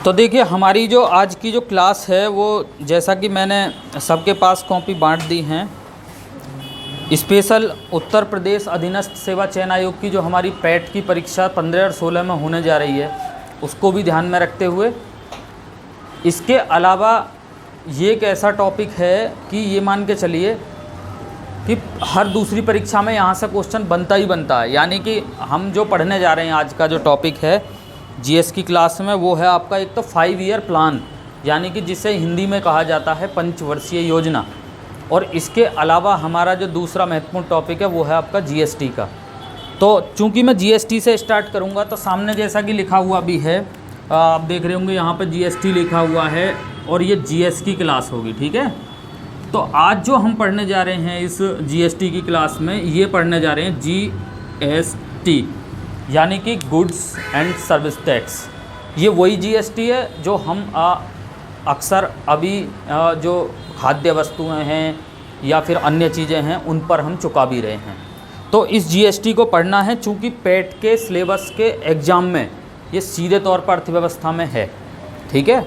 तो देखिए हमारी जो आज की जो क्लास है वो जैसा कि मैंने सबके पास कॉपी बांट दी हैं, स्पेशल उत्तर प्रदेश अधीनस्थ सेवा चयन आयोग की जो हमारी पैट की परीक्षा 15 और 16 में होने जा रही है उसको भी ध्यान में रखते हुए, इसके अलावा ये एक ऐसा टॉपिक है कि ये मान के चलिए कि हर दूसरी परीक्षा में यहाँ से क्वेश्चन बनता ही बनता है। यानी कि हम जो पढ़ने जा रहे हैं आज का जो टॉपिक है जीएस की क्लास में, वो है आपका एक तो 5 ईयर प्लान, यानी कि जिसे हिंदी में कहा जाता है पंचवर्षीय योजना। और इसके अलावा हमारा जो दूसरा महत्वपूर्ण टॉपिक है वो है आपका जीएसटी का। तो चूंकि मैं जीएसटी से स्टार्ट करूंगा तो सामने जैसा कि लिखा हुआ भी है, आप देख रहे होंगे यहाँ पर जीएसटी लिखा हुआ है और ये जीएस की क्लास होगी, ठीक है। तो आज जो हम पढ़ने जा रहे हैं इस जीएसटी की क्लास में, ये पढ़ने जा रहे हैं जीएसटी यानी कि गुड्स एंड सर्विस टैक्स। ये वही जीएसटी है जो हम अक्सर अभी जो खाद्य वस्तुएं हैं या फिर अन्य चीज़ें हैं उन पर हम चुका भी रहे हैं। तो इस जीएसटी को पढ़ना है चूँकि पेट के सिलेबस के एग्ज़ाम में ये सीधे तौर पर अर्थव्यवस्था में है, ठीक है।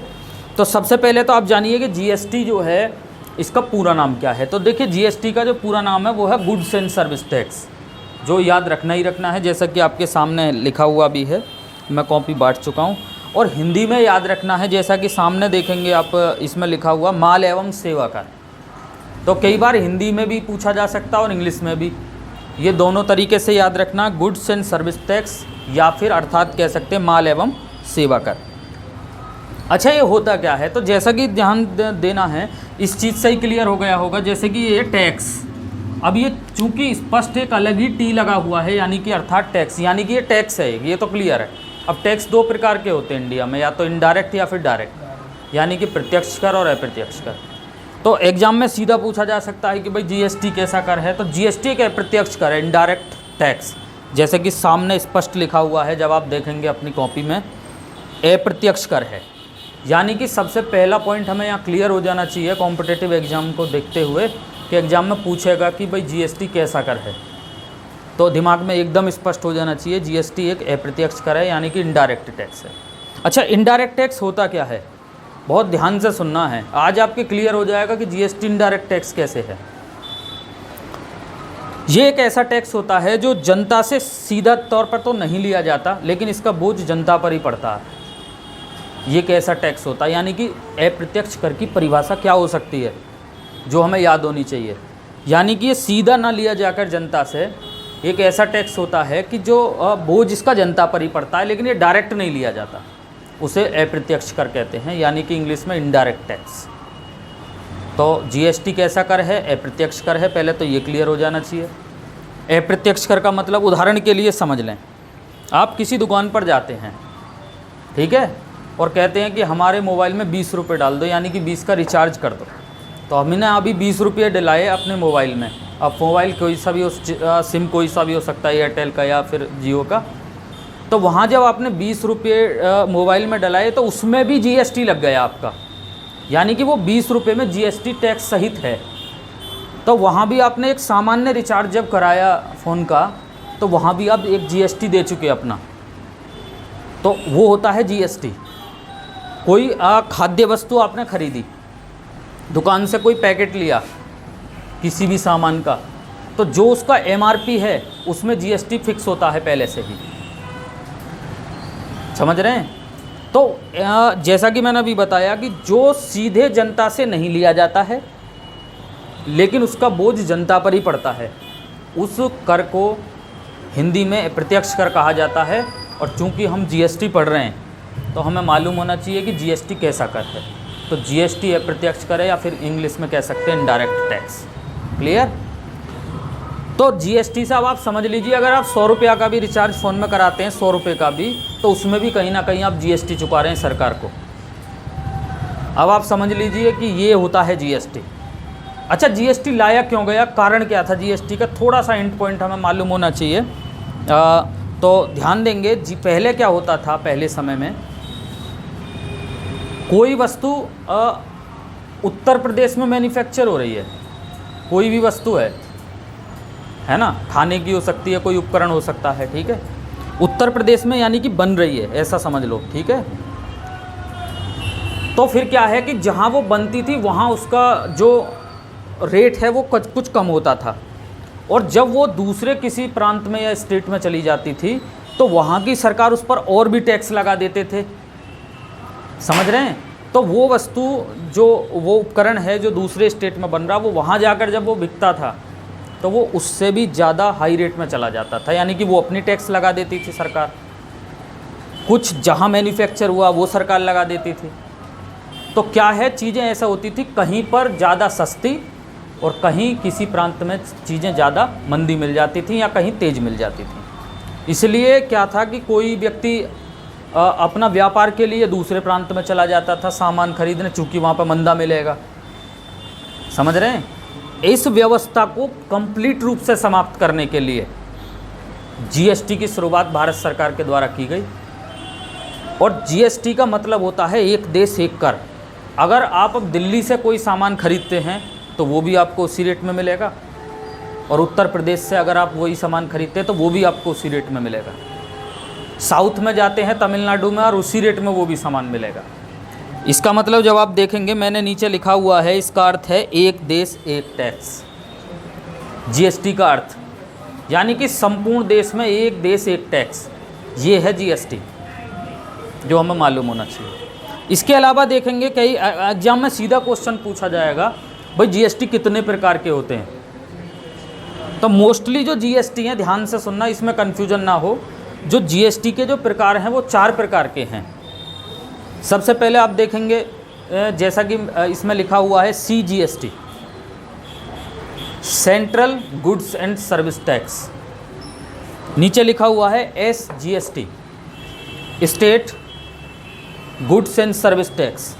तो सबसे पहले तो आप जानिए कि जीएसटी जो है इसका पूरा नाम क्या है। तो देखिए जीएसटी का जो पूरा नाम है वो है गुड्स एंड सर्विस टैक्स, जो याद रखना ही रखना है, जैसा कि आपके सामने लिखा हुआ भी है, मैं कॉपी बांट चुका हूँ। और हिंदी में याद रखना है, जैसा कि सामने देखेंगे आप, इसमें लिखा हुआ माल एवं सेवा कर। तो कई बार हिंदी में भी पूछा जा सकता है और इंग्लिश में भी, ये दोनों तरीके से याद रखना, गुड्स एंड सर्विस टैक्स या फिर अर्थात कह सकते हैं माल एवं सेवा कर। अच्छा, ये होता क्या है, तो जैसा कि ध्यान देना है, इस चीज़ से ही क्लियर हो गया होगा। जैसे कि ये टैक्स, अब ये चूंकि स्पष्ट एक अलग ही टी लगा हुआ है, यानी कि अर्थात टैक्स, यानी कि ये टैक्स है, ये तो क्लियर है। अब टैक्स दो प्रकार के होते हैं इंडिया में, या तो इनडायरेक्ट या फिर डायरेक्ट, यानी कि प्रत्यक्ष कर और अप्रत्यक्ष कर। तो एग्जाम में सीधा पूछा जा सकता है कि भाई जीएसटी कैसा कर है, तो जीएसटी एक अप्रत्यक्ष कर है, इनडायरेक्ट टैक्स, जैसे कि सामने स्पष्ट लिखा हुआ है, जब आप देखेंगे अपनी कॉपी में, अप्रत्यक्ष कर है। यानी कि सबसे पहला पॉइंट हमें यहाँ क्लियर हो जाना चाहिए कॉम्पिटिटिव एग्जाम को देखते हुए कि एग्ज़ाम में पूछेगा कि भाई जीएसटी कैसा कर है, तो दिमाग में एकदम स्पष्ट हो जाना चाहिए जीएसटी एक अप्रत्यक्ष कर है, यानी कि इनडायरेक्ट टैक्स है। अच्छा, इनडायरेक्ट टैक्स होता क्या है, बहुत ध्यान से सुनना है, आज आपके क्लियर हो जाएगा कि जीएसटी इनडायरेक्ट टैक्स कैसे है। ये एक ऐसा टैक्स होता है जो जनता से सीधा तौर पर तो नहीं लिया जाता, लेकिन इसका बोझ जनता पर ही पड़ता है। ये एक ऐसा टैक्स होता है, यानी कि अप्रत्यक्ष कर की परिभाषा क्या हो सकती है जो हमें याद होनी चाहिए, यानी कि ये सीधा ना लिया जाकर जनता से, एक ऐसा टैक्स होता है कि जो बोझ इसका जनता पर ही पड़ता है, लेकिन ये डायरेक्ट नहीं लिया जाता, उसे अप्रत्यक्ष कर कहते हैं, यानी कि इंग्लिश में इनडायरेक्ट टैक्स। तो जीएसटी कैसा कर है, अप्रत्यक्ष कर है, पहले तो ये क्लियर हो जाना चाहिए। अप्रत्यक्ष कर का मतलब, उदाहरण के लिए समझ लें, आप किसी दुकान पर जाते हैं, ठीक है, और कहते हैं कि हमारे मोबाइल में 20 रुपये डाल दो, यानी कि 20 का रिचार्ज कर दो। तो हमने अभी 20 रुपये डलाए अपने मोबाइल में। अब मोबाइल कोई सा भी हो, सिम कोई सा भी हो सकता है, एयरटेल का या फिर जियो का। तो वहाँ जब आपने 20 रुपये मोबाइल में डलाए तो उसमें भी जीएसटी लग गया आपका, यानी कि वो 20 रुपये में जीएसटी टैक्स सहित है। तो वहाँ भी आपने एक सामान्य रिचार्ज जब कराया फ़ोन का, तो वहाँ भी आप एक जीएसटी दे चुके अपना, तो वो होता है जीएसटी। कोई खाद्य वस्तु आपने खरीदी, दुकान से कोई पैकेट लिया किसी भी सामान का, तो जो उसका एमआरपी है उसमें जीएसटी फिक्स होता है पहले से ही, समझ रहे हैं। तो जैसा कि मैंने अभी बताया कि जो सीधे जनता से नहीं लिया जाता है लेकिन उसका बोझ जनता पर ही पड़ता है, उस कर को हिंदी में अप्रत्यक्ष कर कहा जाता है। और चूंकि हम जीएसटी पढ़ रहे हैं तो हमें मालूम होना चाहिए कि जीएसटी कैसा कर है। तो जीएसटी अप्रत्यक्ष कर है, या फिर इंग्लिश में कह सकते हैं इनडायरेक्ट टैक्स। क्लियर। तो जीएसटी से अब आप समझ लीजिए, अगर आप 100 रुपया का भी रिचार्ज फ़ोन में कराते हैं, 100 रुपये का भी, तो उसमें भी कहीं ना कहीं आप जीएसटी चुका रहे हैं सरकार को। अब आप समझ लीजिए कि ये होता है जीएसटी। अच्छा, जीएसटी लाया क्यों गया, कारण क्या था जीएसटी का, थोड़ा सा एंड पॉइंट हमें मालूम होना चाहिए। तो ध्यान देंगे जी, पहले क्या होता था, पहले समय में कोई वस्तु उत्तर प्रदेश में मैन्युफैक्चर हो रही है, कोई भी वस्तु है ना, खाने की हो सकती है, कोई उपकरण हो सकता है, ठीक है, उत्तर प्रदेश में यानी कि बन रही है, ऐसा समझ लो, ठीक है। तो फिर क्या है कि जहाँ वो बनती थी वहाँ उसका जो रेट है वो कुछ कम होता था, और जब वो दूसरे किसी प्रांत में या स्टेट में चली जाती थी तो वहाँ की सरकार उस पर और भी टैक्स लगा देते थे। समझ रहे हैं? तो वो वस्तु जो वो उपकरण है जो दूसरे स्टेट में बन रहा, वो वहाँ जाकर जब वो बिकता था तो वो उससे भी ज़्यादा हाई रेट में चला जाता था, यानी कि वो अपनी टैक्स लगा देती थी सरकार। कुछ जहाँ मैन्युफैक्चर हुआ वो सरकार लगा देती थी। तो क्या है, चीज़ें ऐसा होती थी, कहीं पर ज़्यादा सस्ती और कहीं किसी प्रांत में चीज़ें ज़्यादा मंदी मिल जाती थी या कहीं तेज़ मिल जाती थी। इसलिए क्या था कि कोई व्यक्ति अपना व्यापार के लिए दूसरे प्रांत में चला जाता था सामान खरीदने, चूँकि वहाँ पर मंदा मिलेगा। समझ रहे हैं? इस व्यवस्था को कंप्लीट रूप से समाप्त करने के लिए जीएसटी की शुरुआत भारत सरकार के द्वारा की गई। और जीएसटी का मतलब होता है एक देश एक कर। अगर आप अब दिल्ली से कोई सामान खरीदते हैं तो वो भी आपको उसी रेट में मिलेगा, और उत्तर प्रदेश से अगर आप वही सामान खरीदते हैं तो वो भी आपको उसी रेट में मिलेगा। साउथ में जाते हैं तमिलनाडु में और उसी रेट में वो भी सामान मिलेगा। इसका मतलब जब आप देखेंगे, मैंने नीचे लिखा हुआ है, इसका अर्थ है एक देश एक टैक्स। जीएसटी का अर्थ यानी कि संपूर्ण देश में एक देश एक टैक्स, ये है जीएसटी, जो हमें मालूम होना चाहिए। इसके अलावा देखेंगे कई एग्जाम में सीधा क्वेश्चन पूछा जाएगा, भाई जीएसटी कितने प्रकार के होते हैं? तो मोस्टली जो जीएसटी हैं, ध्यान से सुनना, इसमें कन्फ्यूजन ना हो, जो जीएसटी के जो प्रकार हैं वो 4 प्रकार के हैं। सबसे पहले आप देखेंगे जैसा कि इसमें लिखा हुआ है CGST, central goods and service tax. नीचे लिखा हुआ है SGST, state goods and service tax.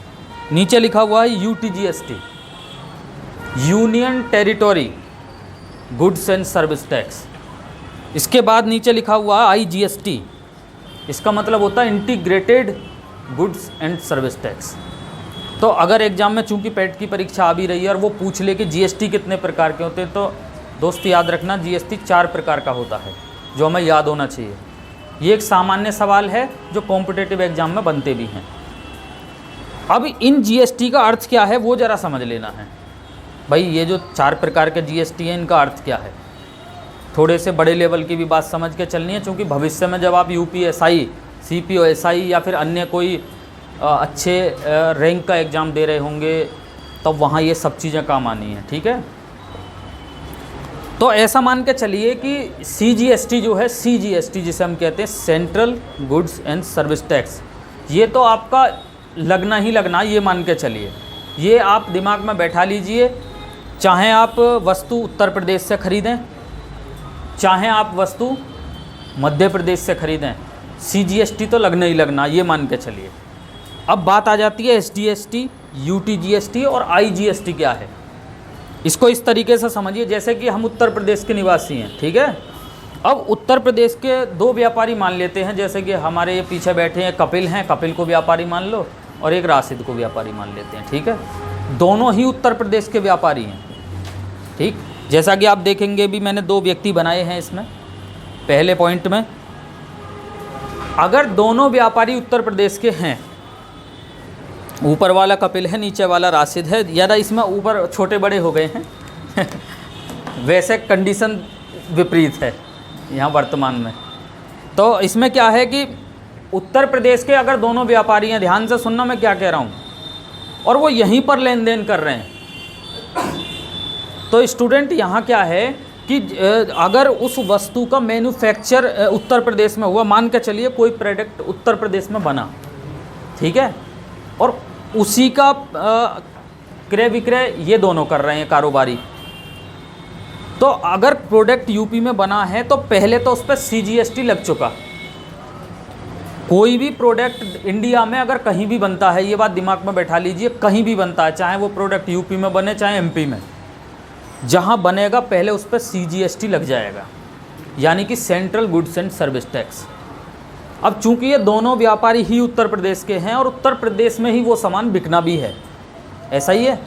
नीचे लिखा हुआ है UTGST, union territory goods and service tax. इसके बाद नीचे लिखा हुआ है आईजीएसटी, इसका मतलब होता है integrated goods and service tax. तो अगर एग्जाम में चूंकि पेट की परीक्षा आ भी रही है और वो पूछ ले कि जीएसटी कितने प्रकार के होते हैं, तो दोस्त याद रखना जीएसटी 4 प्रकार का होता है, जो हमें याद होना चाहिए। ये एक सामान्य सवाल है जो कॉम्पिटिटिव एग्जाम में बनते भी हैं। अब इन जीएसटी का अर्थ क्या है वो ज़रा समझ लेना है। भाई ये जो 4 प्रकार के जीएसटी हैं, इनका अर्थ क्या है? थोड़े से बड़े लेवल की भी बात समझ के चलनी है, क्योंकि भविष्य में जब आप यूपीएसआई, सीपीओएसआई या फिर अन्य कोई अच्छे रैंक का एग्ज़ाम दे रहे होंगे तब वहाँ ये सब चीज़ें काम आनी है। ठीक है, तो ऐसा मान के चलिए कि सीजीएसटी जो है, सीजीएसटी जिसे हम कहते हैं central goods and service tax, ये तो आपका लगना ही लगना, ये मान के चलिए, ये आप दिमाग में बैठा लीजिए। चाहे आप वस्तु उत्तर प्रदेश से खरीदें, चाहे आप वस्तु मध्य प्रदेश से खरीदें, सीजीएसटी तो लगना ही लगना, ये मान के चलिए। अब बात आ जाती है एसजीएसटी, यूटीजीएसटी और आईजीएसटी क्या है। इसको इस तरीके से समझिए जैसे कि हम उत्तर प्रदेश के निवासी हैं, ठीक है। अब उत्तर प्रदेश के 2 व्यापारी मान लेते हैं, जैसे कि हमारे ये पीछे बैठे हैं कपिल हैं, कपिल को व्यापारी मान लो, और एक राशिद को व्यापारी मान लेते हैं, ठीक है। दोनों ही उत्तर प्रदेश के व्यापारी हैं, ठीक। जैसा कि आप देखेंगे भी मैंने 2 व्यक्ति बनाए हैं इसमें पहले पॉइंट में। अगर दोनों व्यापारी उत्तर प्रदेश के हैं, ऊपर वाला कपिल है, नीचे वाला राशिद है, ज़्यादा इसमें ऊपर छोटे बड़े हो गए हैं वैसे कंडीशन विपरीत है यहाँ वर्तमान में। तो इसमें क्या है कि उत्तर प्रदेश के अगर दोनों व्यापारी हैं, ध्यान से सुनना मैं क्या कह रहा हूँ, और वो यहीं पर लेन देन कर रहे हैं, तो स्टूडेंट यहाँ क्या है कि अगर उस वस्तु का मैन्युफैक्चर उत्तर प्रदेश में हुआ, मान के चलिए कोई प्रोडक्ट उत्तर प्रदेश में बना, ठीक है, और उसी का क्रय विक्रय ये दोनों कर रहे हैं कारोबारी, तो अगर प्रोडक्ट यूपी में बना है तो पहले तो उस पर सीजीएसटी लग चुका। कोई भी प्रोडक्ट इंडिया में अगर कहीं भी बनता है, ये बात दिमाग में बैठा लीजिए, कहीं भी बनता है, चाहे वो प्रोडक्ट यूपी में बने चाहे एमपी में, जहाँ बनेगा पहले उस पर सीजीएसटी लग जाएगा, यानी कि central goods and service tax. अब चूंकि ये दोनों व्यापारी ही उत्तर प्रदेश के हैं और उत्तर प्रदेश में ही वो सामान बिकना भी है, ऐसा ही है,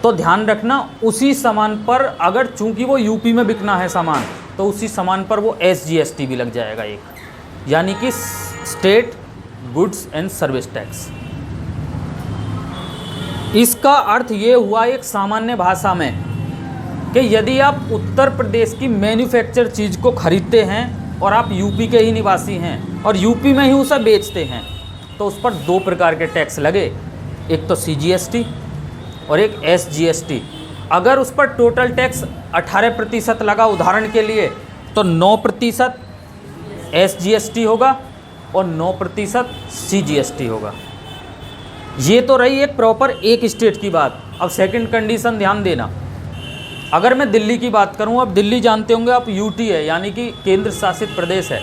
तो ध्यान रखना उसी सामान पर, अगर चूंकि वो यूपी में बिकना है सामान, तो उसी सामान पर वो एसजीएसटी भी लग जाएगा एक, यानी कि state goods and service tax. इसका अर्थ ये हुआ एक सामान्य भाषा में कि यदि आप उत्तर प्रदेश की मैन्युफैक्चर चीज़ को खरीदते हैं और आप यूपी के ही निवासी हैं और यूपी में ही उसे बेचते हैं तो उस पर दो प्रकार के टैक्स लगे, एक तो CGST और एक SGST। अगर उस पर टोटल टैक्स 18% लगा उदाहरण के लिए तो 9% SGST होगा और 9% CGST होगा। ये तो रही एक प्रॉपर एक स्टेट की बात। अब सेकंड कंडीशन ध्यान देना, अगर मैं दिल्ली की बात करूं, अब दिल्ली जानते होंगे आप यूटी है यानी कि केंद्र शासित प्रदेश है,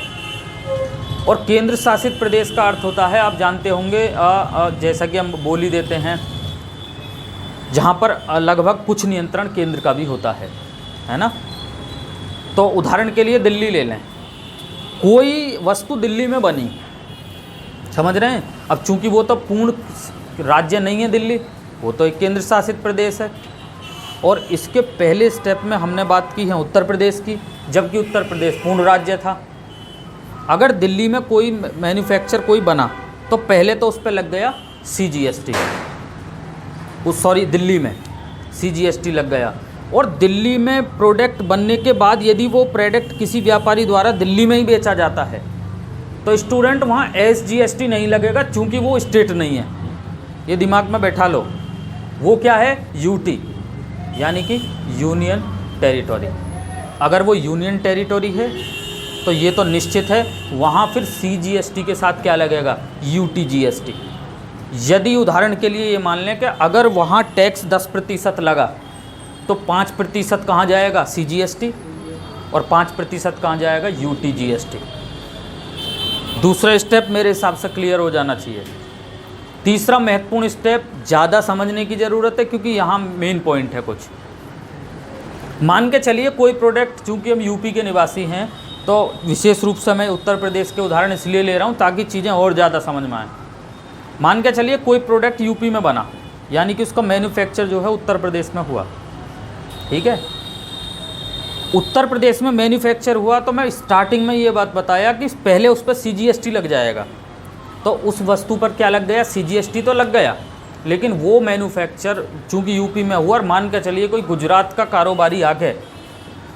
और केंद्र शासित प्रदेश का अर्थ होता है आप जानते होंगे जैसा कि हम बोली देते हैं जहां पर लगभग कुछ नियंत्रण केंद्र का भी होता है ना। तो उदाहरण के लिए दिल्ली ले लें, कोई वस्तु दिल्ली में बनी, समझ रहे हैं। अब चूंकि वो तो पूर्ण राज्य नहीं है दिल्ली, वो तो एक केंद्र शासित प्रदेश है, और इसके पहले स्टेप में हमने बात की है उत्तर प्रदेश की, जबकि उत्तर प्रदेश पूर्ण राज्य था। अगर दिल्ली में कोई मैन्युफैक्चर कोई बना तो पहले तो उस पर लग गया CGST, दिल्ली में CGST लग गया, और दिल्ली में प्रोडक्ट बनने के बाद यदि वो प्रोडक्ट किसी व्यापारी द्वारा दिल्ली में ही बेचा जाता है तो स्टूडेंट वहाँ SGST नहीं लगेगा, चूँकि वो स्टेट नहीं है। ये दिमाग में बैठा लो, वो क्या है, UT यानी कि यूनियन टेरिटोरी। अगर वो यूनियन टेरिटोरी है तो ये तो निश्चित है वहाँ फिर CGST के साथ क्या लगेगा, UTGST। यदि उदाहरण के लिए ये मान लें कि अगर वहाँ टैक्स 10% लगा तो 5% कहाँ जाएगा, CGST, और 5% कहाँ जाएगा, UTGST। दूसरा स्टेप मेरे हिसाब से क्लियर हो जाना चाहिए। तीसरा महत्वपूर्ण स्टेप ज़्यादा समझने की ज़रूरत है क्योंकि यहाँ मेन पॉइंट है कुछ। मान के चलिए कोई प्रोडक्ट, चूँकि हम यूपी के निवासी हैं तो विशेष रूप से मैं उत्तर प्रदेश के उदाहरण इसलिए ले रहा हूँ ताकि चीज़ें और ज़्यादा समझ में आएँ। मान के चलिए कोई प्रोडक्ट यूपी में बना, यानी कि उसका मैन्युफैक्चर जो है उत्तर प्रदेश में हुआ, ठीक है। उत्तर प्रदेश में मैन्युफैक्चर हुआ तो मैं स्टार्टिंग में ये बात बताया कि पहले उस पर CGST लग जाएगा, तो उस वस्तु पर क्या लग गया, CGST तो लग गया, लेकिन वो मैन्युफैक्चर चूँकि यूपी में हुआ, और मान के चलिए कोई गुजरात का कारोबारी आके,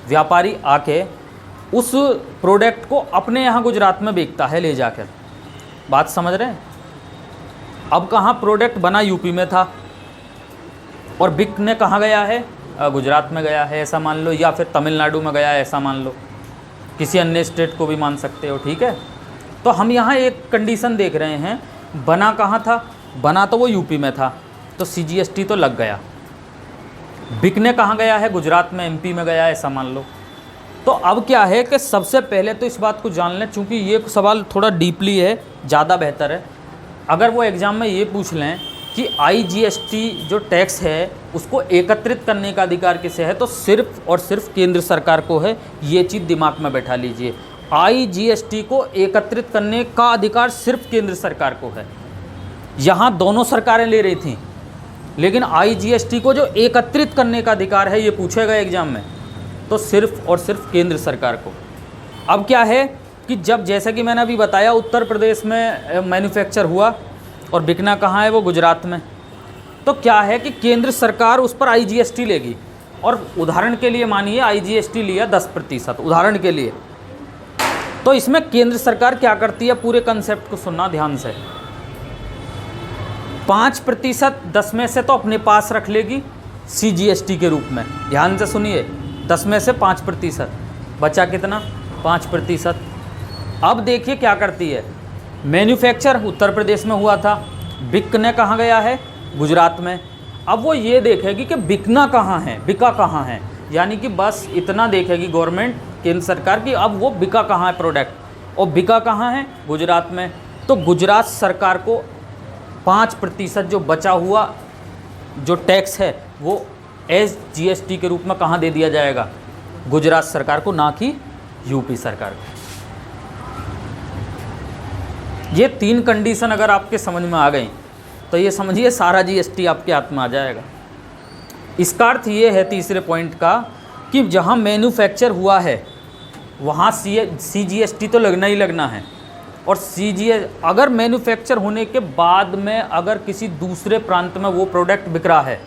व्यापारी आके उस प्रोडक्ट को अपने यहाँ गुजरात में बेचता है ले जाकर, बात समझ रहे हैं। अब कहाँ प्रोडक्ट बना, यूपी में था, और बिकने कहाँ गया है, गुजरात में गया है ऐसा मान लो, या फिर तमिलनाडु में गया है ऐसा मान लो, किसी अन्य स्टेट को भी मान सकते हो, ठीक है। तो हम यहाँ एक कंडीशन देख रहे हैं, बना कहाँ था, बना तो वो यूपी में था तो CGST तो लग गया। बिकने कहाँ गया है, गुजरात में, MP में गया है ऐसा मान लो। तो अब क्या है कि सबसे पहले तो इस बात को जान लें, चूँकि ये सवाल थोड़ा डीपली है, ज़्यादा बेहतर है अगर वो एग्ज़ाम में ये पूछ लें कि IGST जो टैक्स है उसको एकत्रित करने का अधिकार किसे है, तो सिर्फ और सिर्फ केंद्र सरकार को है। ये चीज़ दिमाग में बैठा लीजिए, IGST को एकत्रित करने का अधिकार सिर्फ केंद्र सरकार को है। यहाँ दोनों सरकारें ले रही थीं, लेकिन IGST को जो एकत्रित करने का अधिकार है ये पूछेगा एग्जाम में, तो सिर्फ और सिर्फ केंद्र सरकार को। अब क्या है कि जब, जैसा कि मैंने अभी बताया, उत्तर प्रदेश में मैन्युफैक्चर हुआ और बिकना कहाँ है, वो गुजरात में, तो क्या है कि केंद्र सरकार उस पर IGST लेगी। और उदाहरण के लिए मानिए IGST लिया 10%, उदाहरण के लिए, तो इसमें केंद्र सरकार क्या करती है, पूरे कंसेप्ट को सुनना ध्यान से। 5% 10 में से तो अपने पास रख लेगी CGST के रूप में, ध्यान से सुनिए, 10 में से 5%, बचा कितना, 5%। अब देखिए क्या करती है, मैन्युफैक्चर उत्तर प्रदेश में हुआ था, बिकने कहाँ गया है, गुजरात में। अब वो ये देखेगी कि बिकना कहाँ है, बिका कहाँ है, यानी कि बस इतना देखेगी गवर्नमेंट, केंद्र सरकार की, अब वो बिका कहाँ है प्रोडक्ट, और बिका कहाँ है, गुजरात में। तो गुजरात सरकार को 5% जो बचा हुआ जो टैक्स है वो SGST के रूप में कहाँ दे दिया जाएगा, गुजरात सरकार को, ना कि यूपी सरकार को। ये 3 कंडीशन अगर आपके समझ में आ गई तो ये समझिए सारा GST आपके हाथ में आ जाएगा। इसका अर्थ ये है तीसरे पॉइंट का कि जहाँ मैन्युफैक्चर हुआ है वहाँ CGST तो लगना ही लगना है, और CGS अगर मैन्युफैक्चर होने के बाद में अगर किसी दूसरे प्रांत में वो प्रोडक्ट बिक रहा है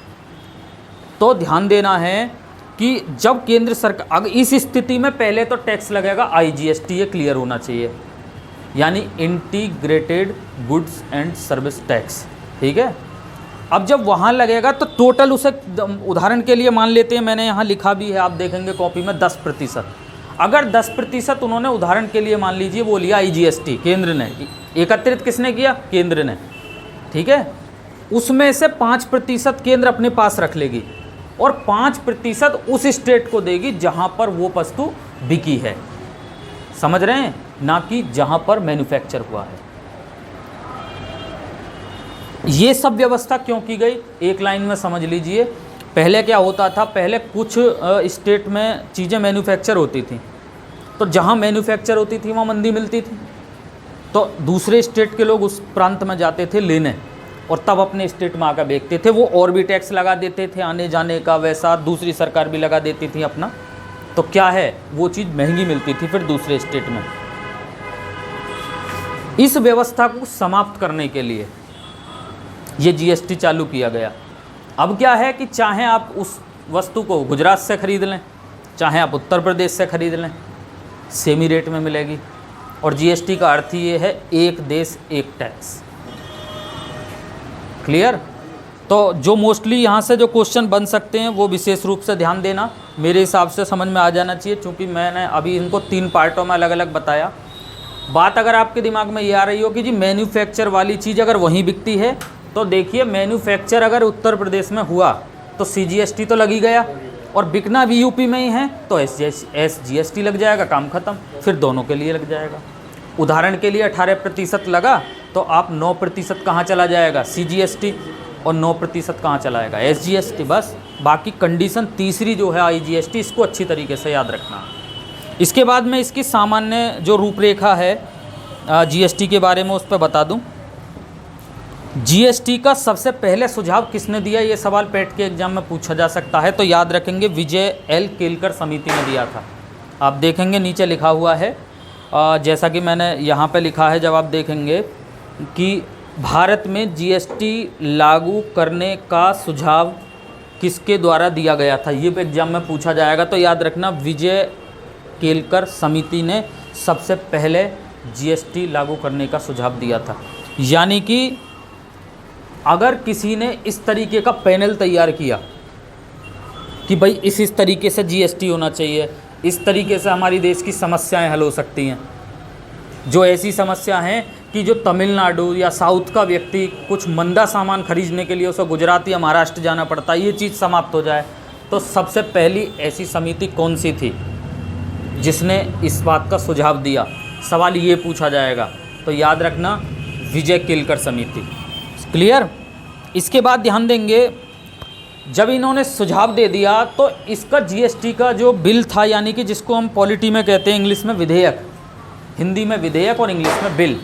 तो ध्यान देना है कि जब केंद्र सरकार, अगर इस स्थिति में पहले तो टैक्स लगेगा IGST, ये क्लियर होना चाहिए, यानी integrated goods and service tax, ठीक है। अब जब वहाँ लगेगा तो टोटल उसे, उदाहरण के लिए मान लेते हैं, मैंने यहाँ लिखा भी है, आप देखेंगे कॉपी में 10%। अगर 10% उन्होंने उदाहरण के लिए मान लीजिए वो लिया IGST, केंद्र ने एकत्रित, किसने किया? केंद्र ने, ठीक है। उसमें से 5% केंद्र अपने पास रख लेगी और 5% उस स्टेट को देगी जहां पर वो वस्तु बिकी है, समझ रहे हैं, ना कि जहां पर मैन्युफैक्चर हुआ है। ये सब व्यवस्था क्यों की गई, एक लाइन में समझ लीजिए। पहले क्या होता था, पहले कुछ स्टेट में चीज़ें मैन्युफैक्चर होती थी, तो जहाँ मैन्युफैक्चर होती थी वहाँ मंदी मिलती थी, तो दूसरे स्टेट के लोग उस प्रांत में जाते थे लेने और तब अपने स्टेट में आकर बेचते थे। वो और भी टैक्स लगा देते थे आने जाने का, वैसा दूसरी सरकार भी लगा देती थी अपना, तो क्या है वो चीज़ महंगी मिलती थी फिर दूसरे स्टेट में। इस व्यवस्था को समाप्त करने के लिए ये GST चालू किया गया। अब क्या है कि चाहे आप उस वस्तु को गुजरात से ख़रीद लें, चाहे आप उत्तर प्रदेश से ख़रीद लें, सेम ही रेट में मिलेगी। और GST का अर्थ ये है एक देश एक टैक्स, क्लियर। तो जो मोस्टली यहाँ से जो क्वेश्चन बन सकते हैं वो विशेष रूप से ध्यान देना, मेरे हिसाब से समझ में आ जाना चाहिए, क्योंकि मैंने अभी इनको 3 पार्टों में अलग अलग बताया। बात अगर आपके दिमाग में ये आ रही हो कि जी मैन्युफैक्चर वाली चीज़ अगर वहीं बिकती है, तो देखिए मैन्युफैक्चर अगर उत्तर प्रदेश में हुआ तो CGST तो लगी गया, और बिकना भी यूपी में ही है तो SGST लग जाएगा, काम खत्म, फिर दोनों के लिए लग जाएगा। उदाहरण के लिए 18% लगा तो आप 9% कहाँ चला जाएगा? CGST, और 9% कहाँ चला जाएगा? SGST। बस बाकी कंडीशन तीसरी जो है IGST, इसको अच्छी तरीके से याद रखना। इसके बाद में इसकी सामान्य जो रूपरेखा है GST के बारे में उस पर बता दूं। GST का सबसे पहले सुझाव किसने दिया, ये सवाल पेट के एग्जाम में पूछा जा सकता है, तो याद रखेंगे विजय L केलकर समिति ने दिया था। आप देखेंगे नीचे लिखा हुआ है, जैसा कि मैंने यहाँ पे लिखा है, जब आप देखेंगे कि भारत में GST लागू करने का सुझाव किसके द्वारा दिया गया था, ये एग्जाम में पूछा जाएगा, तो याद रखना विजय केलकर समिति ने सबसे पहले GST लागू करने का सुझाव दिया था। यानी कि अगर किसी ने इस तरीके का पैनल तैयार किया कि भाई इस तरीके से GST होना चाहिए, इस तरीके से हमारी देश की समस्याएं हल हो सकती हैं, जो ऐसी समस्या हैं कि जो तमिलनाडु या साउथ का व्यक्ति कुछ मंदा सामान खरीदने के लिए उसे गुजरात या महाराष्ट्र जाना पड़ता है, ये चीज़ समाप्त हो जाए, तो सबसे पहली ऐसी समिति कौन सी थी जिसने इस बात का सुझाव दिया, सवाल ये पूछा जाएगा। तो याद रखना विजय केलकर समिति, क्लियर। इसके बाद ध्यान देंगे, जब इन्होंने सुझाव दे दिया तो इसका GST का जो बिल था, यानी कि जिसको हम पॉलिटी में कहते हैं इंग्लिश में विधेयक, हिंदी में विधेयक और इंग्लिश में बिल।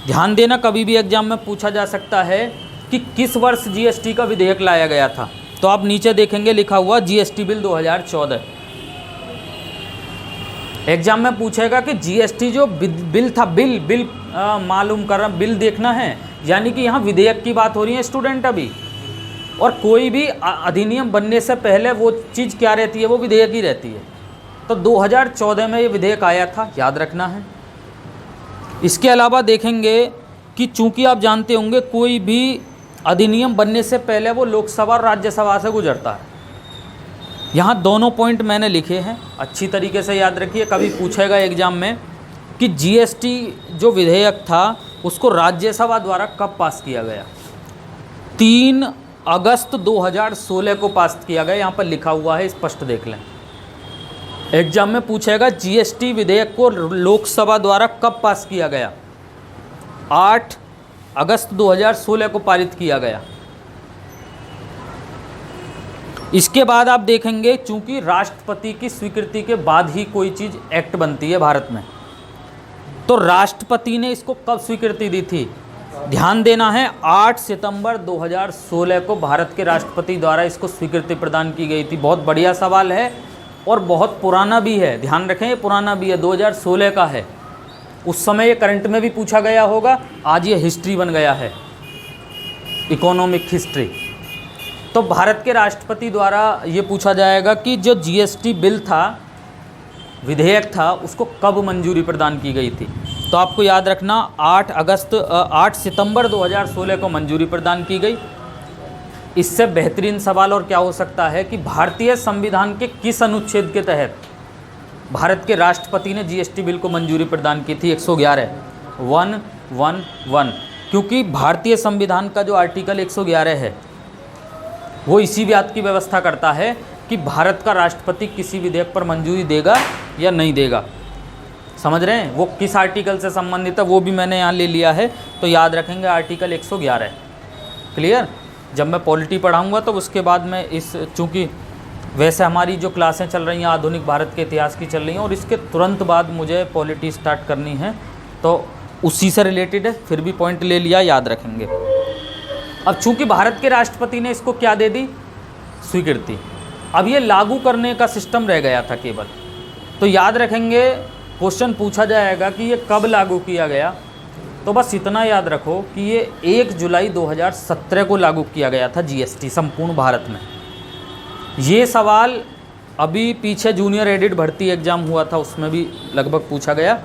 ध्यान देना, कभी भी एग्जाम में पूछा जा सकता है कि किस वर्ष GST का विधेयक लाया गया था, तो आप नीचे देखेंगे लिखा हुआ GST बिल 2014। एग्जाम में पूछेगा कि GST जो बिल था, बिल मालूम कर रहा, बिल देखना है, यानी कि यहाँ विधेयक की बात हो रही है स्टूडेंट अभी। और कोई भी अधिनियम बनने से पहले वो चीज़ क्या रहती है, वो विधेयक ही रहती है। तो 2014 में ये विधेयक आया था, याद रखना है। इसके अलावा देखेंगे कि चूंकि आप जानते होंगे कोई भी अधिनियम बनने से पहले वो लोकसभा और राज्यसभा से गुजरता है। यहाँ दोनों पॉइंट मैंने लिखे हैं, अच्छी तरीके से याद रखिए, कभी पूछेगा एग्जाम में कि GST जो विधेयक था उसको राज्यसभा द्वारा कब पास किया गया। 3 अगस्त 2016 को पास किया गया, यहाँ पर लिखा हुआ है, स्पष्ट देख लें। एग्जाम में पूछेगा GST विधेयक को लोकसभा द्वारा कब पास किया गया, 8 अगस्त 2016 को पारित किया गया। इसके बाद आप देखेंगे चूंकि राष्ट्रपति की स्वीकृति के बाद ही कोई चीज़ एक्ट बनती है भारत में, तो राष्ट्रपति ने इसको कब स्वीकृति दी थी, ध्यान देना है 8 सितंबर 2016 को भारत के राष्ट्रपति द्वारा इसको स्वीकृति प्रदान की गई थी। बहुत बढ़िया सवाल है और बहुत पुराना भी है, ध्यान रखें ये पुराना भी है, 2016 का है। उस समय ये करंट में भी पूछा गया होगा, आज ये हिस्ट्री बन गया है, इकोनॉमिक हिस्ट्री। तो भारत के राष्ट्रपति द्वारा ये पूछा जाएगा कि जो जीएसटी बिल था, विधेयक था, उसको कब मंजूरी प्रदान की गई थी। तो आपको याद रखना 8 सितंबर 2016 को मंजूरी प्रदान की गई। इससे बेहतरीन सवाल और क्या हो सकता है कि भारतीय संविधान के किस अनुच्छेद के तहत भारत के राष्ट्रपति ने जीएसटी बिल को मंजूरी प्रदान की थी। 111, क्योंकि भारतीय संविधान का जो आर्टिकल 111 है वो इसी बात की व्यवस्था करता है कि भारत का राष्ट्रपति किसी विधेयक पर मंजूरी देगा या नहीं देगा। समझ रहे हैं, वो किस आर्टिकल से संबंधित है वो भी मैंने यहाँ ले लिया है, तो याद रखेंगे आर्टिकल 111। क्लियर। जब मैं पॉलिटी पढ़ाऊँगा तो उसके बाद मैं चूँकि वैसे हमारी जो क्लासें चल रही हैं आधुनिक भारत के इतिहास की चल रही हैं और इसके तुरंत बाद मुझे पॉलिटी स्टार्ट करनी है, तो उसी से रिलेटेड है, फिर भी पॉइंट ले लिया, याद रखेंगे। अब चूंकि भारत के राष्ट्रपति ने इसको क्या दे दी, स्वीकृति। अब ये लागू करने का सिस्टम रह गया था केवल, तो याद रखेंगे क्वेश्चन पूछा जाएगा कि ये कब लागू किया गया। तो बस इतना याद रखो कि ये 1 जुलाई 2017 को लागू किया गया था जीएसटी संपूर्ण भारत में। ये सवाल अभी पीछे जूनियर एडिट भर्ती एग्ज़ाम हुआ था उसमें भी लगभग पूछा गया,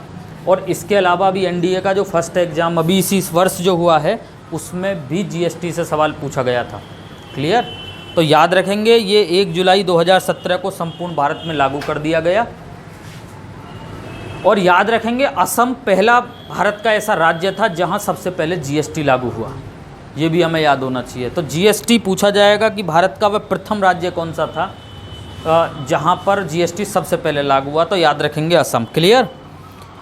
और इसके अलावा भी एनडीए का जो फर्स्ट एग्ज़ाम अभी इसी वर्ष जो हुआ है उसमें भी जीएसटी से सवाल पूछा गया था। क्लियर। तो याद रखेंगे ये 1 जुलाई 2017 को संपूर्ण भारत में लागू कर दिया गया। और याद रखेंगे असम पहला भारत का ऐसा राज्य था जहां सबसे पहले जीएसटी लागू हुआ, ये भी हमें याद होना चाहिए। तो जीएसटी पूछा जाएगा कि भारत का वह प्रथम राज्य कौन सा था जहां पर जीएसटी सबसे पहले लागू हुआ, तो याद रखेंगे असम। क्लियर।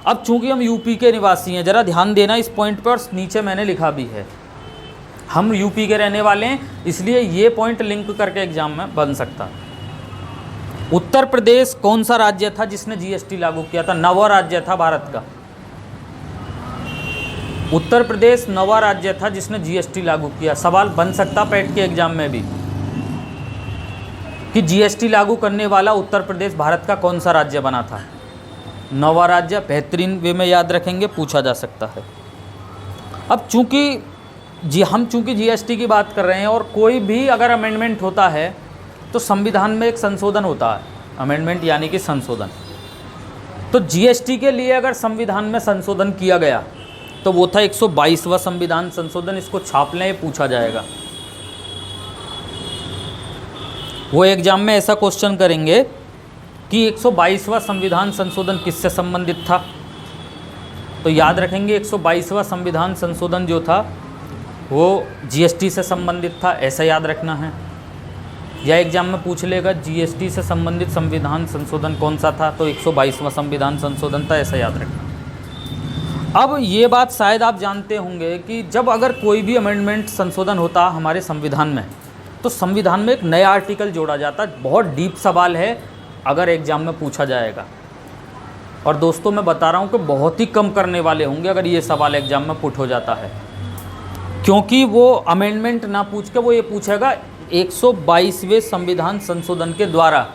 अब चूंकि हम यूपी के निवासी हैं, ज़रा ध्यान देना इस पॉइंट पर, नीचे मैंने लिखा भी है हम यूपी के रहने वाले हैं, इसलिए ये पॉइंट लिंक करके एग्जाम में बन सकता। उत्तर प्रदेश कौन सा राज्य था जिसने जीएसटी लागू किया था, नवा राज्य था भारत का। उत्तर प्रदेश नवा राज्य था जिसने जीएसटी लागू किया। सवाल बन सकता पैट के एग्जाम में भी कि जीएसटी लागू करने वाला उत्तर प्रदेश भारत का कौन सा राज्य बना था, नवा राज्य। बेहतरीन वे में याद रखेंगे, पूछा जा सकता है। अब चूंकि हम जीएसटी की बात कर रहे हैं और कोई भी अगर अमेंडमेंट होता है तो संविधान में एक संशोधन होता है, अमेंडमेंट यानी कि संशोधन। तो जीएसटी के लिए अगर संविधान में संशोधन किया गया तो वो था 122वां संविधान संशोधन। इसको छाप लें, पूछा जाएगा। वो एग्जाम में ऐसा क्वेश्चन करेंगे कि 122वां संविधान संशोधन किससे संबंधित था, तो याद रखेंगे 122वां संविधान संशोधन जो था वो जीएसटी से संबंधित था, ऐसा याद रखना है। या एग्जाम में पूछ लेगा जीएसटी से संबंधित संविधान संशोधन कौन सा था, तो 122वां संविधान संशोधन था, ऐसा याद रखना। अब ये बात शायद आप जानते होंगे कि जब अगर कोई भी अमेंडमेंट संशोधन होता हमारे संविधान में, तो संविधान में एक नया आर्टिकल जोड़ा जाता। बहुत डीप सवाल है, अगर एग्जाम में पूछा जाएगा। और दोस्तों मैं बता रहा हूँ कि बहुत ही कम करने वाले होंगे अगर ये सवाल एग्जाम में पुट हो जाता है, क्योंकि वो अमेंडमेंट ना पूछ के वो ये पूछेगा 122वें संविधान संशोधन के द्वारा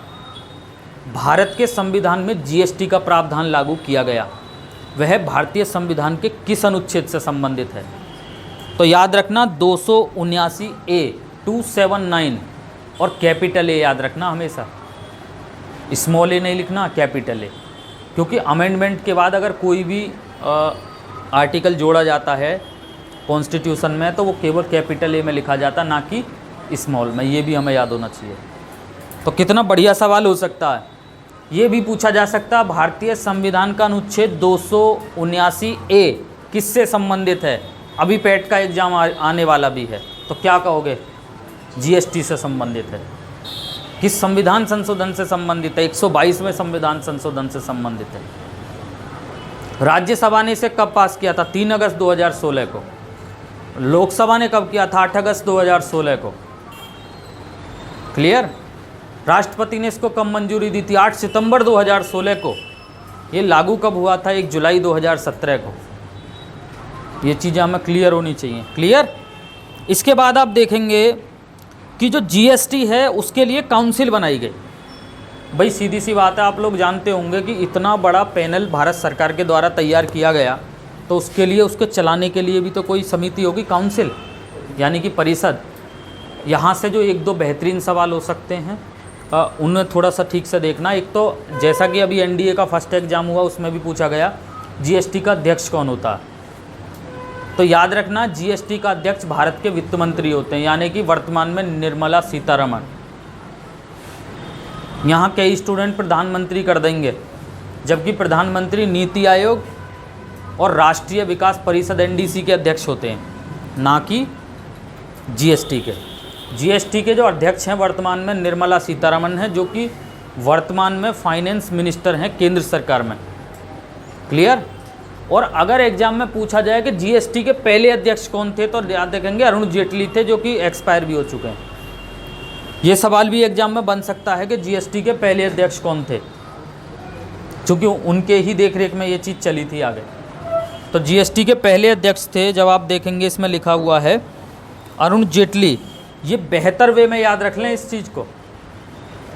भारत के संविधान में जीएसटी का प्रावधान लागू किया गया, वह भारतीय संविधान के किस अनुच्छेद से संबंधित है। तो याद रखना 279A 279 और कैपिटल ए याद रखना हमेशा, स्मॉल ए नहीं लिखना, कैपिटल ए। क्योंकि अमेंडमेंट के बाद अगर कोई भी आर्टिकल जोड़ा जाता है कॉन्स्टिट्यूशन में तो वो केवल कैपिटल ए में लिखा जाता, ना कि स्मॉल में। ये भी हमें याद होना चाहिए। तो कितना बढ़िया सवाल हो सकता है। ये भी पूछा जा सकता है भारतीय संविधान का अनुच्छेद 279A किससे संबंधित है। अभी पैट का एग्जाम आने वाला भी है, तो क्या कहोगे, जीएसटी से संबंधित है। किस संविधान संशोधन से संबंधित है, 122वें संविधान संशोधन से संबंधित है। राज्यसभा ने इसे कब पास किया था, 3 अगस्त 2016 को। लोकसभा ने कब किया था, 8 अगस्त 2016 को। क्लियर। राष्ट्रपति ने इसको कब मंजूरी दी थी, 8 सितंबर 2016 को। ये लागू कब हुआ था, 1 जुलाई 2017 को। ये चीज़ें हमें क्लियर होनी चाहिए। क्लियर। इसके बाद आप देखेंगे कि जो जीएसटी है उसके लिए काउंसिल बनाई गई। भाई सीधी सी बात है, आप लोग जानते होंगे कि इतना बड़ा पैनल भारत सरकार के द्वारा तैयार किया गया, तो उसके लिए, उसके चलाने के लिए भी तो कोई समिति होगी, काउंसिल यानी कि परिषद। यहाँ से जो एक दो बेहतरीन सवाल हो सकते हैं उन्हें थोड़ा सा ठीक से देखना। एक तो जैसा कि अभी एनडीए का फर्स्ट एग्जाम हुआ, उसमें भी पूछा गया जीएसटी का अध्यक्ष कौन होता है, तो याद रखना जीएसटी का अध्यक्ष भारत के वित्त मंत्री होते हैं, यानी कि वर्तमान में निर्मला सीतारमण। यहाँ कई स्टूडेंट प्रधानमंत्री कर देंगे, जबकि प्रधानमंत्री नीति आयोग और राष्ट्रीय विकास परिषद एनडीसी के अध्यक्ष होते हैं, ना कि जीएसटी के। जीएसटी के जो अध्यक्ष हैं वर्तमान में निर्मला सीतारमण हैं, जो कि वर्तमान में फाइनेंस मिनिस्टर हैं केंद्र सरकार में। क्लियर। और अगर एग्जाम में पूछा जाए कि जीएसटी के पहले अध्यक्ष कौन थे, तो याद रखेंगे अरुण जेटली थे, जो कि एक्सपायर भी हो चुके हैं। ये सवाल भी एग्जाम में बन सकता है कि जीएसटी के पहले अध्यक्ष कौन थे, क्योंकि उनके ही देखरेख में ये चीज़ चली थी आगे। तो जीएसटी के पहले अध्यक्ष थे, जब आप देखेंगे इसमें लिखा हुआ है अरुण जेटली। ये बेहतर वे में याद रख लें, इस चीज़ को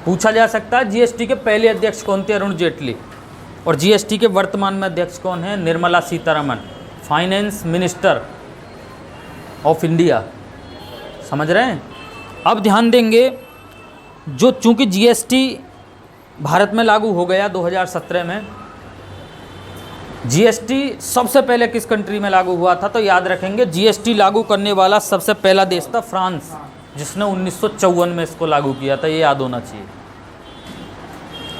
पूछा जा सकता है जीएसटी के पहले अध्यक्ष कौन थे, अरुण जेटली। और जीएसटी के वर्तमान में अध्यक्ष कौन है, Nirmala Sitharaman, finance minister of India. समझ रहे हैं। अब ध्यान देंगे, जो चूंकि जीएसटी भारत में लागू हो गया 2017 में, जीएसटी सबसे पहले किस कंट्री में लागू हुआ था, तो याद रखेंगे जीएसटी लागू करने वाला सबसे पहला देश था फ्रांस, जिसने 1954 में इसको लागू किया था। ये याद होना चाहिए।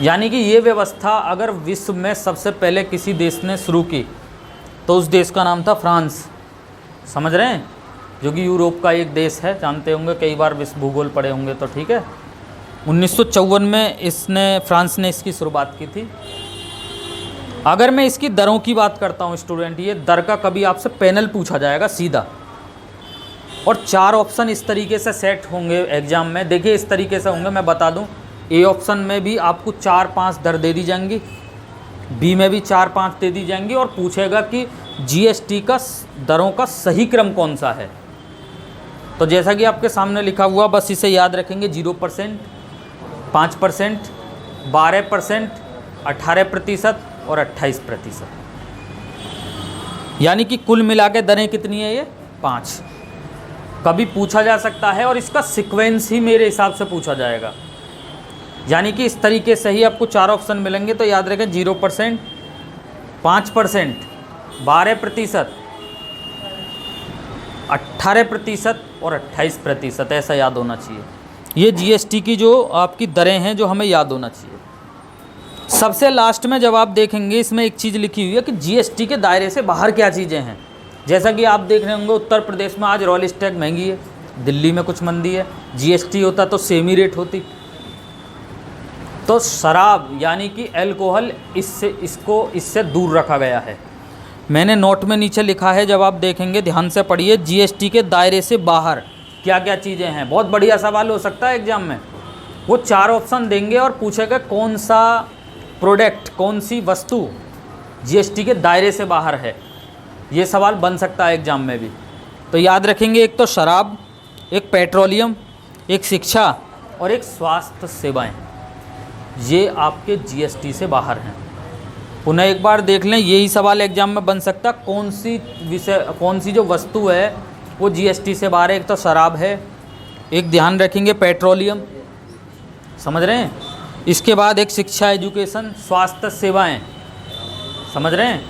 यानी कि ये व्यवस्था अगर विश्व में सबसे पहले किसी देश ने शुरू की, तो उस देश का नाम था फ्रांस। समझ रहे हैं, जो कि यूरोप का एक देश है, जानते होंगे, कई बार विश्व भूगोल पढ़े होंगे, तो ठीक है। 1954 में फ्रांस ने इसकी शुरुआत की थी। अगर मैं इसकी दरों की बात करता हूँ स्टूडेंट, ये दर का कभी आपसे पैनल पूछा जाएगा सीधा, और 4 ऑप्शन इस तरीके से सेट होंगे एग्जाम में। देखिए इस तरीके से होंगे, मैं बता दूं, ए ऑप्शन में भी आपको 4-5 दर दे दी जाएंगी, बी में भी 4-5 दे दी जाएंगी, और पूछेगा कि जीएसटी का दरों का सही क्रम कौन सा है। तो जैसा कि आपके सामने लिखा हुआ, बस इसे याद रखेंगे, 0%, 5%, 12%, 18% और 28%। यानी कि कुल मिला के दरें कितनी है, ये 5 कभी पूछा जा सकता है, और इसका सीक्वेंस ही मेरे हिसाब से पूछा जाएगा। यानी कि इस तरीके से ही आपको 4 ऑप्शन मिलेंगे, तो याद रखें 0%, 5%, 12%, 18% और 28%, ऐसा याद होना चाहिए। ये जीएसटी की जो आपकी दरें हैं, जो हमें याद होना चाहिए। सबसे लास्ट में जब आप देखेंगे, इसमें एक चीज़ लिखी हुई है कि जीएसटी के दायरे से बाहर क्या चीज़ें हैं। जैसा कि आप देख रहे होंगे, उत्तर प्रदेश में आज रॉयल स्टैग महंगी है, दिल्ली में कुछ मंदी है। जीएसटी होता तो सेम ही रेट होती। तो शराब यानी कि अल्कोहल, इससे दूर रखा गया है। मैंने नोट में नीचे लिखा है, जब आप देखेंगे ध्यान से पढ़िए, जीएसटी के दायरे से बाहर क्या क्या चीज़ें हैं। बहुत बढ़िया सवाल हो सकता है एग्जाम में। वो 4 ऑप्शन देंगे और पूछेगा कौन सा प्रोडक्ट, कौन सी वस्तु जीएसटी के दायरे से बाहर है। ये सवाल बन सकता है एग्जाम में भी। तो याद रखेंगे, एक तो शराब, एक पेट्रोलियम, एक शिक्षा और एक स्वास्थ्य सेवाएं, ये आपके जीएसटी से बाहर हैं। पुनः एक बार देख लें, यही सवाल एग्जाम में बन सकता, कौन सी जो वस्तु है वो जीएसटी से बाहर है। एक तो शराब है, एक ध्यान रखेंगे पेट्रोलियम, समझ रहे हैं। इसके बाद एक शिक्षा, एजुकेशन, स्वास्थ्य सेवाएं, समझ रहे हैं,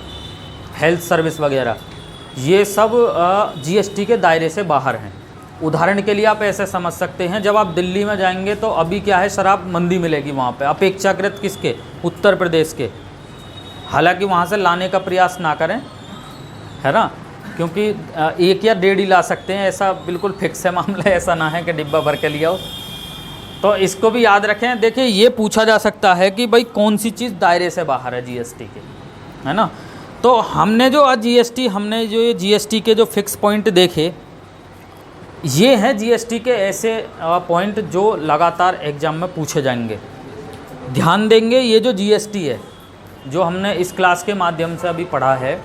हेल्थ सर्विस वगैरह, ये सब जीएसटी के दायरे से बाहर हैं। उदाहरण के लिए आप ऐसे समझ सकते हैं, जब आप दिल्ली में जाएंगे तो अभी क्या है, शराब मंदी मिलेगी वहाँ पे, अपेक्षाकृत किसके, उत्तर प्रदेश के। हालांकि वहाँ से लाने का प्रयास ना करें, है ना, क्योंकि 1 या 1.5 ही ला सकते हैं, ऐसा बिल्कुल फिक्स है मामला, ऐसा ना है कि डिब्बा भर के लिया हो। तो इसको भी याद रखें। देखिए ये पूछा जा सकता है कि भाई कौन सी चीज़ दायरे से बाहर है जीएसटी के, है ना। तो हमने जो आज ये जीएसटी के जो फिक्स पॉइंट देखे, ये हैं जीएसटी के ऐसे पॉइंट जो लगातार एग्जाम में पूछे जाएंगे। ध्यान देंगे, ये जो जीएसटी है, जो हमने इस क्लास के माध्यम से अभी पढ़ा है,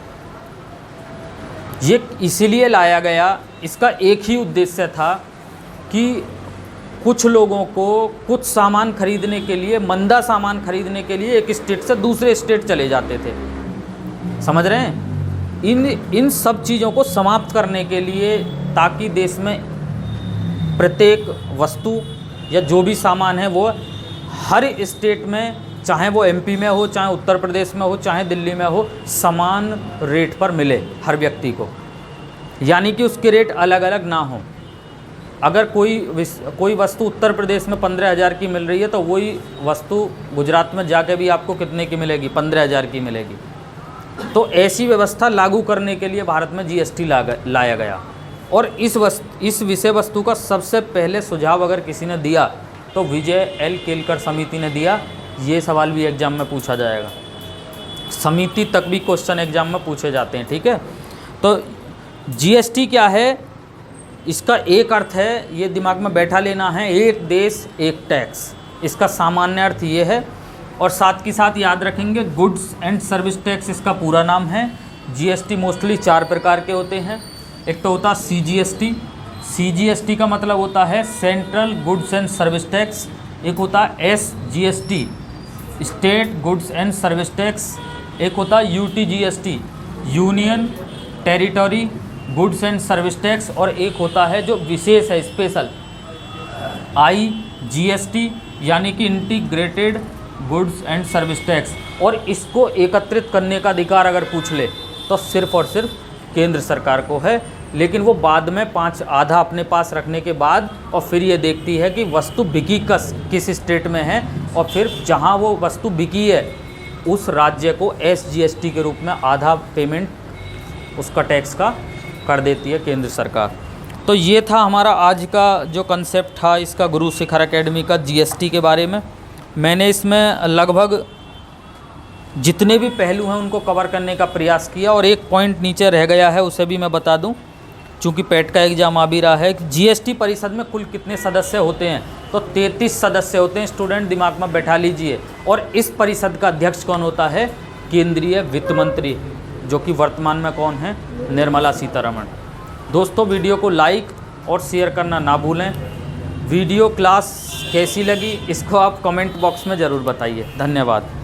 ये इसीलिए लाया गया, इसका एक ही उद्देश्य था कि कुछ लोगों को कुछ सामान खरीदने के लिए, मंदा सामान खरीदने के लिए एक स्टेट से दूसरे स्टेट चले जाते थे। समझ रहे हैं? इन सब चीज़ों को समाप्त करने के लिए, ताकि देश में प्रत्येक वस्तु या जो भी सामान है वो हर स्टेट में, चाहे वो एमपी में हो, चाहे उत्तर प्रदेश में हो, चाहे दिल्ली में हो, समान रेट पर मिले हर व्यक्ति को, यानी कि उसके रेट अलग अलग ना हो। अगर कोई वस्तु उत्तर प्रदेश में 15,000 की मिल रही है तो वही वस्तु गुजरात में जाके भी आपको कितने की मिलेगी? 15,000 की मिलेगी। तो ऐसी व्यवस्था लागू करने के लिए भारत में जीएसटी लाया गया। और इस विषय वस्तु का सबसे पहले सुझाव अगर किसी ने दिया तो विजय एल केलकर समिति ने दिया। ये सवाल भी एग्जाम में पूछा जाएगा, समिति तक भी क्वेश्चन एग्जाम में पूछे जाते हैं। ठीक है, तो जीएसटी क्या है? इसका एक अर्थ है, ये दिमाग में बैठा लेना है, एक देश एक टैक्स। इसका सामान्य अर्थ ये है, और साथ के साथ याद रखेंगे गुड्स एंड सर्विस टैक्स इसका पूरा नाम है। जीएसटी मोस्टली 4 प्रकार के होते हैं। एक तो होता है सीजीएसटी। सीजीएसटी का मतलब होता है central goods and service tax. एक होता है SGST, state goods and service tax. एक होता है UTGST, union territory goods and service tax. और एक होता है जो विशेष है, स्पेशल, आईजीएसटी, यानी कि integrated goods and service tax. और इसको एकत्रित करने का अधिकार अगर पूछ ले तो सिर्फ और सिर्फ केंद्र सरकार को है। लेकिन वो बाद में आधा अपने पास रखने के बाद और फिर ये देखती है कि वस्तु बिकी किस स्टेट में है, और फिर जहाँ वो वस्तु बिकी है उस राज्य को एसजीएसटी के रूप में आधा पेमेंट उसका टैक्स का कर देती है केंद्र सरकार। तो ये था हमारा आज का जो कंसेप्ट था इसका, गुरु शिखर एकेडमी का, जीएसटी के बारे में। मैंने इसमें लगभग जितने भी पहलू हैं उनको कवर करने का प्रयास किया। और एक पॉइंट नीचे रह गया है, उसे भी मैं बता दूं, चूँकि पेट का एग्जाम आ भी रहा है। जीएसटी परिषद में कुल कितने सदस्य होते हैं? तो 33 सदस्य होते हैं। स्टूडेंट दिमाग में बैठा लीजिए। और इस परिषद का अध्यक्ष कौन होता है? केंद्रीय वित्त मंत्री, जो कि वर्तमान में कौन है? निर्मला सीतारमण। दोस्तों, वीडियो को लाइक और शेयर करना ना भूलें। वीडियो क्लास कैसी लगी इसको आप कमेंट बॉक्स में ज़रूर बताइए। धन्यवाद।